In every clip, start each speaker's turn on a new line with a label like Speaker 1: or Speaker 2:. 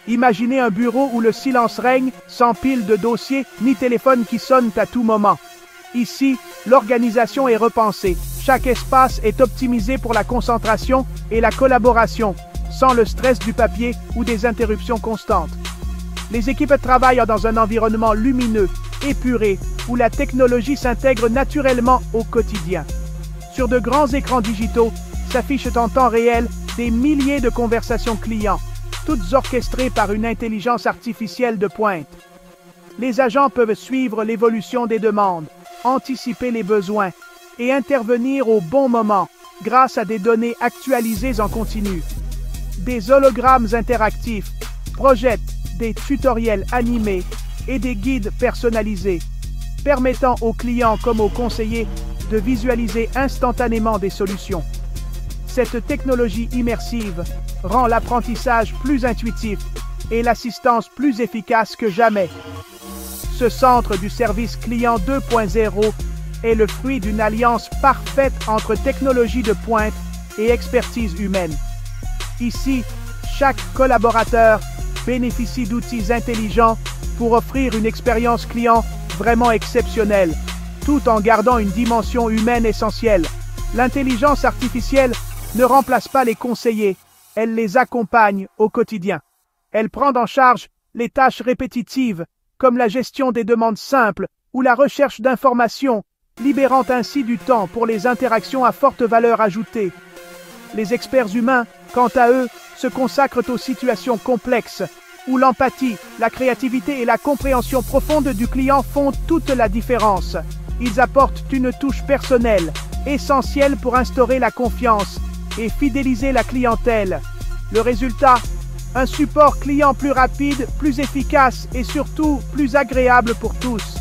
Speaker 1: Imaginez un bureau où le silence règne, sans pile de dossiers ni téléphone qui sonnent à tout moment. Ici, l'organisation est repensée. Chaque espace est optimisé pour la concentration et la collaboration, sans le stress du papier ou des interruptions constantes. Les équipes travaillent dans un environnement lumineux, épuré, où la technologie s'intègre naturellement au quotidien. Sur de grands écrans digitaux, s'affichent en temps réel des milliers de conversations clients, toutes orchestrées par une intelligence artificielle de pointe. Les agents peuvent suivre l'évolution des demandes, anticiper les besoins et intervenir au bon moment grâce à des données actualisées en continu. Des hologrammes interactifs projettent des tutoriels animés et des guides personnalisés, permettant aux clients comme aux conseillers de visualiser instantanément des solutions. Cette technologie immersive rend l'apprentissage plus intuitif et l'assistance plus efficace que jamais. Ce centre du service client 2.0 est le fruit d'une alliance parfaite entre technologie de pointe et expertise humaine. Ici, chaque collaborateur bénéficie d'outils intelligents pour offrir une expérience client vraiment exceptionnelle, tout en gardant une dimension humaine essentielle. L'intelligence artificielle ne remplace pas les conseillers, elle les accompagne au quotidien. Elle prend en charge les tâches répétitives, comme la gestion des demandes simples ou la recherche d'informations, libérant ainsi du temps pour les interactions à forte valeur ajoutée. Les experts humains, quant à eux, se consacrent aux situations complexes, où l'empathie, la créativité et la compréhension profonde du client font toute la différence. Ils apportent une touche personnelle, essentielle pour instaurer la confiance et fidéliser la clientèle. Le résultat, un support client plus rapide, plus efficace et surtout plus agréable pour tous.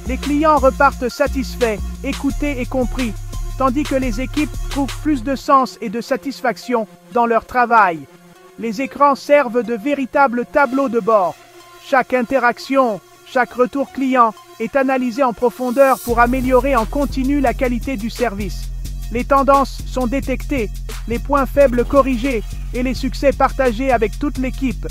Speaker 1: Les clients repartent satisfaits, écoutés et compris, tandis que les équipes trouvent plus de sens et de satisfaction dans leur travail. Les écrans servent de véritables tableaux de bord. Chaque interaction, chaque retour client est analysé en profondeur pour améliorer en continu la qualité du service. Les tendances sont détectées, les points faibles corrigés et les succès partagés avec toute l'équipe.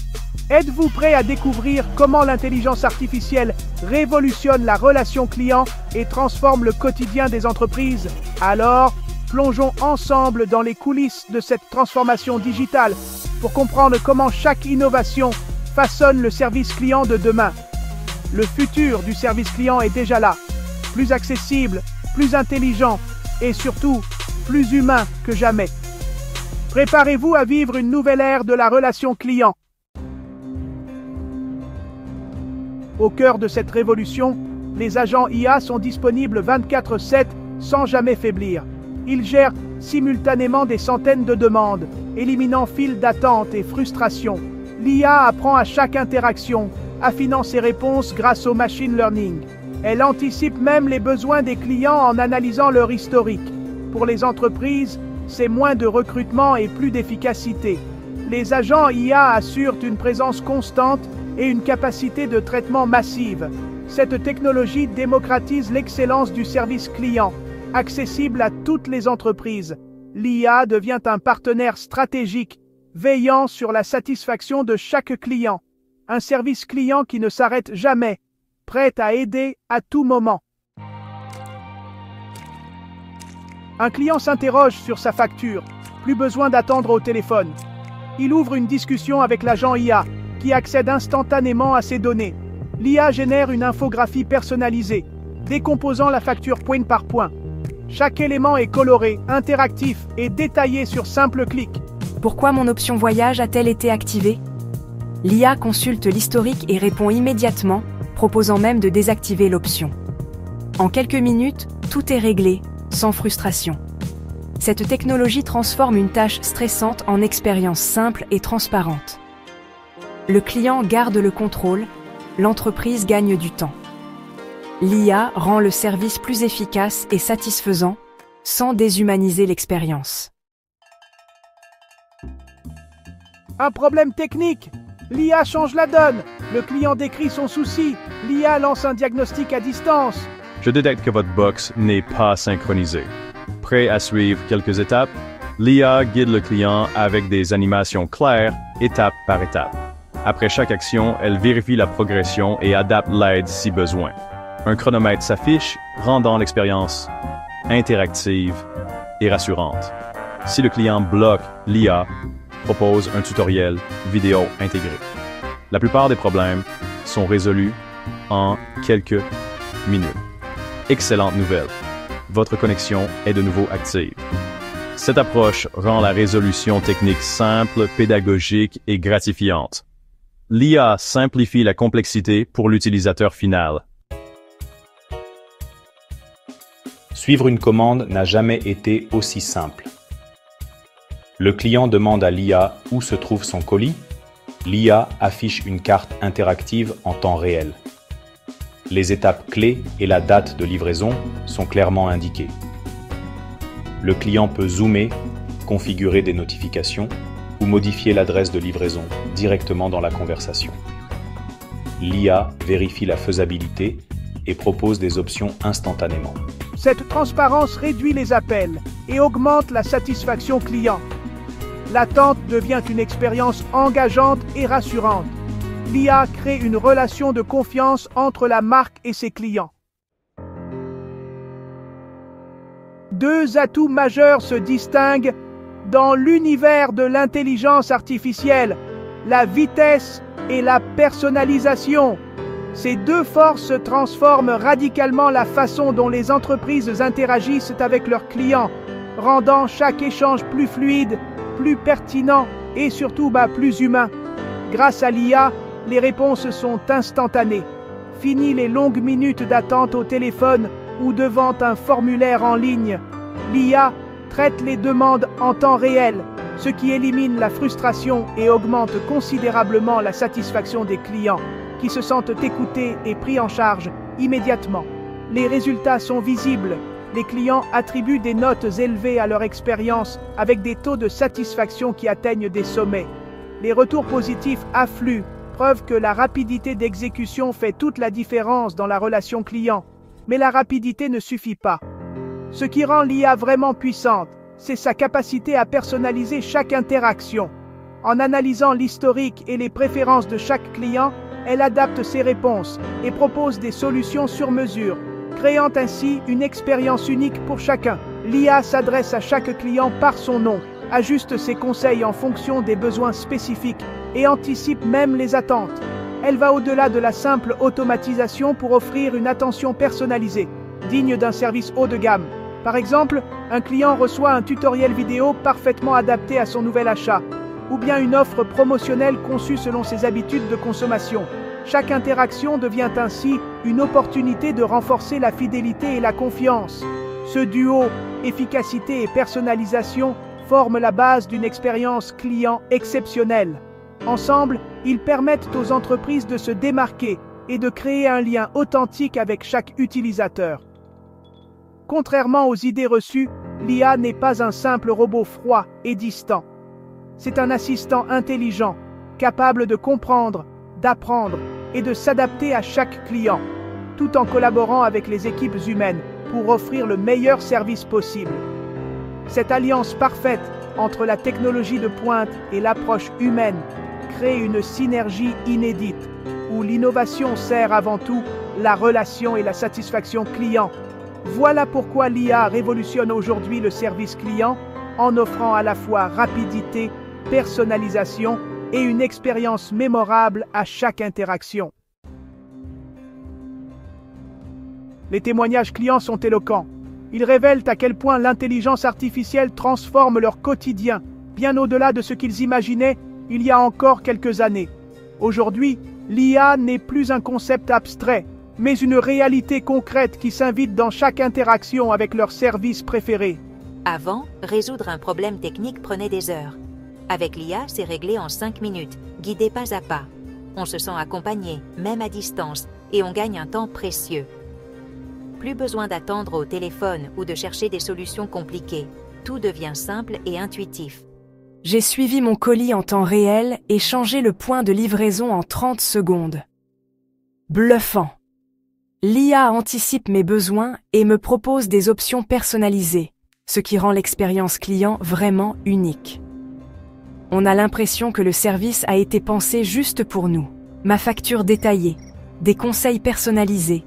Speaker 1: Êtes-vous prêt à découvrir comment l'intelligence artificielle révolutionne la relation client et transforme le quotidien des entreprises? Alors, plongeons ensemble dans les coulisses de cette transformation digitale pour comprendre comment chaque innovation façonne le service client de demain. Le futur du service client est déjà là, plus accessible, plus intelligent et surtout plus humain que jamais. Préparez-vous à vivre une nouvelle ère de la relation client. Au cœur de cette révolution, les agents IA sont disponibles 24/7 sans jamais faiblir. Ils gèrent simultanément des centaines de demandes, éliminant files d'attente et frustration. L'IA apprend à chaque interaction, affinant ses réponses grâce au machine learning. Elle anticipe même les besoins des clients en analysant leur historique. Pour les entreprises, c'est moins de recrutement et plus d'efficacité. Les agents IA assurent une présence constante et une capacité de traitement massive. Cette technologie démocratise l'excellence du service client, accessible à toutes les entreprises. L'IA devient un partenaire stratégique, veillant sur la satisfaction de chaque client. Un service client qui ne s'arrête jamais, prêt à aider à tout moment. Un client s'interroge sur sa facture, plus besoin d'attendre au téléphone. Il ouvre une discussion avec l'agent IA, qui accède instantanément à ses données. L'IA génère une infographie personnalisée, décomposant la facture point par point. Chaque élément est coloré, interactif et détaillé sur simple clic.
Speaker 2: Pourquoi mon option voyage a-t-elle été activée? L'IA consulte l'historique et répond immédiatement, proposant même de désactiver l'option. En quelques minutes, tout est réglé, sans frustration. Cette technologie transforme une tâche stressante en expérience simple et transparente. Le client garde le contrôle, l'entreprise gagne du temps. L'IA rend le service plus efficace et satisfaisant, sans déshumaniser l'expérience.
Speaker 1: Un problème technique. L'IA change la donne. Le client décrit son souci. L'IA lance un diagnostic à distance.
Speaker 3: Je détecte que votre box n'est pas synchronisée. Prêt à suivre quelques étapes? L'IA guide le client avec des animations claires, étape par étape. Après chaque action, elle vérifie la progression et adapte l'aide si besoin. Un chronomètre s'affiche, rendant l'expérience interactive et rassurante. Si le client bloque, l'IA propose un tutoriel vidéo intégré. La plupart des problèmes sont résolus en quelques minutes. Excellente nouvelle. Votre connexion est de nouveau active. Cette approche rend la résolution technique simple, pédagogique et gratifiante. L'IA simplifie la complexité pour l'utilisateur final.
Speaker 4: Suivre une commande n'a jamais été aussi simple. Le client demande à l'IA où se trouve son colis. L'IA affiche une carte interactive en temps réel. Les étapes clés et la date de livraison sont clairement indiquées. Le client peut zoomer, configurer des notifications ou modifier l'adresse de livraison directement dans la conversation. L'IA vérifie la faisabilité et propose des options instantanément.
Speaker 1: Cette transparence réduit les appels et augmente la satisfaction client. L'attente devient une expérience engageante et rassurante. L'IA crée une relation de confiance entre la marque et ses clients. Deux atouts majeurs se distinguent dans l'univers de l'intelligence artificielle, la vitesse et la personnalisation. Ces deux forces transforment radicalement la façon dont les entreprises interagissent avec leurs clients, rendant chaque échange plus fluide, plus pertinent et surtout plus humain. Grâce à l'IA, les réponses sont instantanées. Fini les longues minutes d'attente au téléphone ou devant un formulaire en ligne. L'IA traite les demandes en temps réel, ce qui élimine la frustration et augmente considérablement la satisfaction des clients, qui se sentent écoutés et pris en charge immédiatement. Les résultats sont visibles. Les clients attribuent des notes élevées à leur expérience avec des taux de satisfaction qui atteignent des sommets. Les retours positifs affluent, preuve que la rapidité d'exécution fait toute la différence dans la relation client. Mais la rapidité ne suffit pas. Ce qui rend l'IA vraiment puissante, c'est sa capacité à personnaliser chaque interaction. En analysant l'historique et les préférences de chaque client, elle adapte ses réponses et propose des solutions sur mesure, créant ainsi une expérience unique pour chacun. L'IA s'adresse à chaque client par son nom, ajuste ses conseils en fonction des besoins spécifiques et anticipe même les attentes. Elle va au-delà de la simple automatisation pour offrir une attention personnalisée, digne d'un service haut de gamme. Par exemple, un client reçoit un tutoriel vidéo parfaitement adapté à son nouvel achat, ou bien une offre promotionnelle conçue selon ses habitudes de consommation. Chaque interaction devient ainsi une opportunité de renforcer la fidélité et la confiance. Ce duo, efficacité et personnalisation, forme la base d'une expérience client exceptionnelle. Ensemble, ils permettent aux entreprises de se démarquer et de créer un lien authentique avec chaque utilisateur. Contrairement aux idées reçues, l'IA n'est pas un simple robot froid et distant. C'est un assistant intelligent, capable de comprendre, d'apprendre et de s'adapter à chaque client, tout en collaborant avec les équipes humaines pour offrir le meilleur service possible. Cette alliance parfaite entre la technologie de pointe et l'approche humaine crée une synergie inédite, où l'innovation sert avant tout la relation et la satisfaction client. Voilà pourquoi l'IA révolutionne aujourd'hui le service client en offrant à la fois rapidité, personnalisation et une expérience mémorable à chaque interaction. Les témoignages clients sont éloquents. Ils révèlent à quel point l'intelligence artificielle transforme leur quotidien, bien au-delà de ce qu'ils imaginaient il y a encore quelques années. Aujourd'hui, l'IA n'est plus un concept abstrait, mais une réalité concrète qui s'invite dans chaque interaction avec leur service préféré.
Speaker 5: Avant, résoudre un problème technique prenait des heures. Avec l'IA, c'est réglé en 5 minutes, guidé pas à pas. On se sent accompagné, même à distance, et on gagne un temps précieux. Plus besoin d'attendre au téléphone ou de chercher des solutions compliquées. Tout devient simple et intuitif.
Speaker 2: J'ai suivi mon colis en temps réel et changé le point de livraison en 30 secondes. Bluffant. L'IA anticipe mes besoins et me propose des options personnalisées, ce qui rend l'expérience client vraiment unique. On a l'impression que le service a été pensé juste pour nous. Ma facture détaillée, des conseils personnalisés,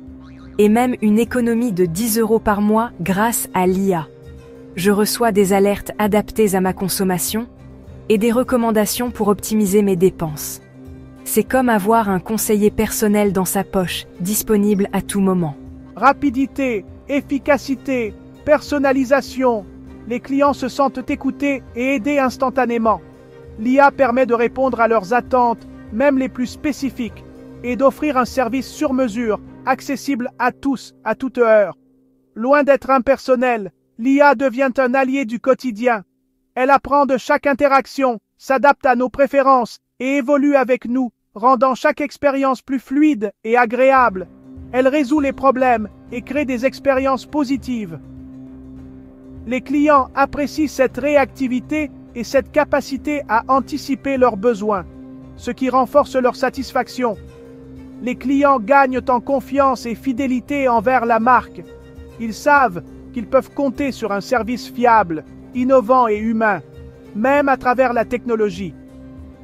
Speaker 2: et même une économie de 10 € par mois grâce à l'IA. Je reçois des alertes adaptées à ma consommation et des recommandations pour optimiser mes dépenses. C'est comme avoir un conseiller personnel dans sa poche, disponible à tout moment.
Speaker 1: Rapidité, efficacité, personnalisation. Les clients se sentent écoutés et aidés instantanément. L'IA permet de répondre à leurs attentes, même les plus spécifiques, et d'offrir un service sur mesure, accessible à tous, à toute heure. Loin d'être impersonnel, l'IA devient un allié du quotidien. Elle apprend de chaque interaction, s'adapte à nos préférences et évolue avec nous, rendant chaque expérience plus fluide et agréable. Elle résout les problèmes et crée des expériences positives. Les clients apprécient cette réactivité et cette capacité à anticiper leurs besoins, ce qui renforce leur satisfaction. Les clients gagnent en confiance et fidélité envers la marque. Ils savent qu'ils peuvent compter sur un service fiable, innovant et humain, même à travers la technologie.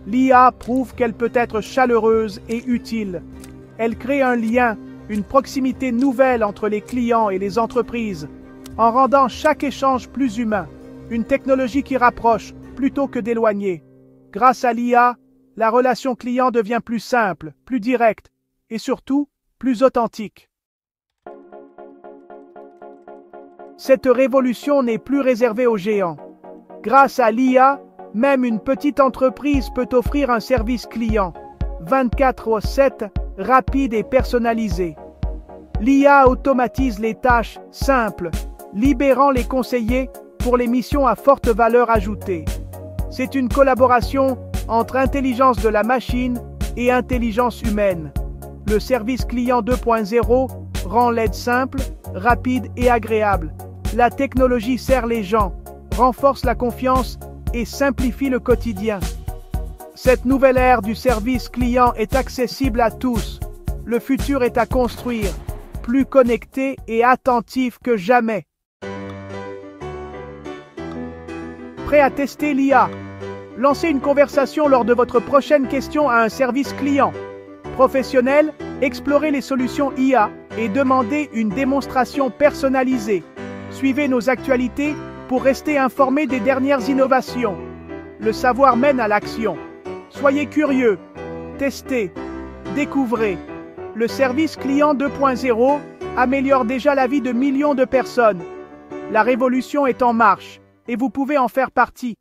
Speaker 1: L'IA prouve qu'elle peut être chaleureuse et utile. Elle crée un lien, une proximité nouvelle entre les clients et les entreprises, en rendant chaque échange plus humain, une technologie qui rapproche plutôt que d'éloigner. Grâce à l'IA, la relation client devient plus simple, plus directe et surtout plus authentique. Cette révolution n'est plus réservée aux géants. Grâce à l'IA, même une petite entreprise peut offrir un service client 24/7, rapide et personnalisé. L'IA automatise les tâches simples, libérant les conseillers pour les missions à forte valeur ajoutée. C'est une collaboration entre intelligence de la machine et intelligence humaine. Le service client 2.0 rend l'aide simple, rapide et agréable. La technologie sert les gens, renforce la confiance et simplifie le quotidien. Cette nouvelle ère du service client est accessible à tous. Le futur est à construire, plus connecté et attentif que jamais. Prêt à tester l'IA? Lancez une conversation lors de votre prochaine question à un service client. Professionnel, explorez les solutions IA et demandez une démonstration personnalisée. Suivez nos actualités pour rester informé des dernières innovations. Le savoir mène à l'action. Soyez curieux, testez, découvrez. Le service client 2.0 améliore déjà la vie de millions de personnes. La révolution est en marche et vous pouvez en faire partie.